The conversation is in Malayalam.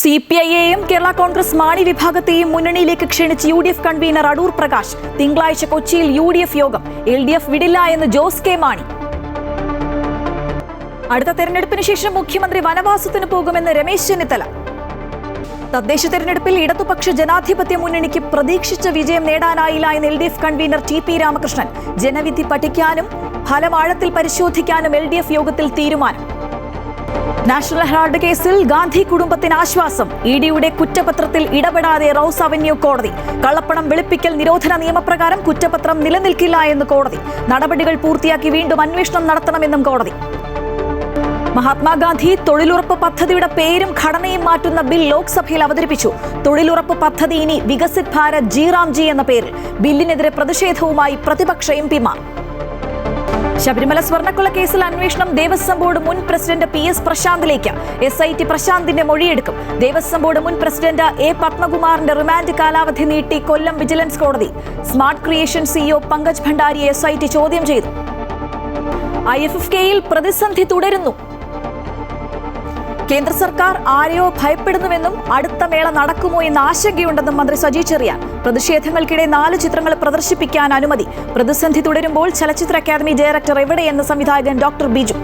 സിപിഐയെയും കേരള കോൺഗ്രസ് മാണി വിഭാഗത്തെയും മുന്നണിയിലേക്ക് ക്ഷണിച്ച് UDF കൺവീനർ അടൂർ പ്രകാശ്. തിങ്കളാഴ്ച കൊച്ചിയിൽ UDF യോഗം. LDF വിടില്ല എന്ന് ജോസ് കെ മാണി. അടുത്ത തെരഞ്ഞെടുപ്പിന് ശേഷം മുഖ്യമന്ത്രി വനവാസത്തിന് പോകുമെന്ന് രമേശ് ചെന്നിത്തല. തദ്ദേശ തെരഞ്ഞെടുപ്പിൽ ഇടതുപക്ഷ ജനാധിപത്യ മുന്നണിക്ക് പ്രതീക്ഷിച്ച വിജയം നേടാനായില്ല എന്ന് LDF കൺവീനർ TP രാമകൃഷ്ണൻ. ജനവിധി പഠിക്കാനും ഫലം ആഴത്തിൽ പരിശോധിക്കാനും LDF യോഗത്തിൽ തീരുമാനം. നാഷണൽ ഹെറാൾഡ് കേസിൽ ഗാന്ധി കുടുംബത്തിന് ആശ്വാസം. EDയുടെ കുറ്റപത്രത്തിൽ ഇടപെടാതെ റോസ് അവന്യൂ കോടതി. കള്ളപ്പണം വെളുപ്പിക്കൽ നിരോധന നിയമപ്രകാരം കുറ്റപത്രം നിലനിൽക്കില്ല എന്ന് കോടതി. നടപടികൾ പൂർത്തിയാക്കി വീണ്ടും അന്വേഷണം നടത്തണമെന്നും കോടതി. മഹാത്മാഗാന്ധി തൊഴിലുറപ്പ് പദ്ധതിയുടെ പേരും ഘടനയും മാറ്റുന്ന ബിൽ ലോക്സഭയിൽ അവതരിപ്പിച്ചു. തൊഴിലുറപ്പ് പദ്ധതി ഇനി വികസിത് ഭാരത് ജി എന്ന പേരിൽ. ബില്ലിനെതിരെ പ്രതിഷേധവുമായി പ്രതിപക്ഷ MP മാർ. ശബരിമല സ്വർണ്ണക്കൊള്ള കേസിൽ അന്വേഷണം ദേവസ്വം ബോർഡ് മുൻ പ്രസിഡന്റ് PS പ്രശാന്തിലേക്ക്. SIT പ്രശാന്തിന്റെ മൊഴിയെടുക്കും. ദേവസ്വം ബോർഡ് മുൻ പ്രസിഡന്റ് A പത്മകുമാറിന്റെ റിമാൻഡ് കാലാവധി നീട്ടി കൊല്ലം വിജിലൻസ് കോടതി. സ്മാർട്ട് ക്രിയേഷൻ CEO പങ്കജ് ഭണ്ഡാരിയെ SIT ചോദ്യം ചെയ്തു. IFFKയിൽ പ്രതിസന്ധി തുടരുന്നു. കേന്ദ്ര സർക്കാർ ആരെയോ ഭയപ്പെടുന്നുവെന്നും അടുത്ത മേള നടക്കുമോ എന്ന ആശങ്കയുണ്ടെന്നും മന്ത്രി സജി ചെറിയാൻ. പ്രതിഷേധങ്ങൾക്കിടെ 4 ചിത്രങ്ങൾ പ്രദർശിപ്പിക്കാൻ അനുമതി. പ്രതിസന്ധി തുടരുമ്പോൾ ചലച്ചിത്ര അക്കാദമി ഡയറക്ടർ എവിടെയെന്ന് സംവിധായകൻ ഡോക്ടർ ബിജു.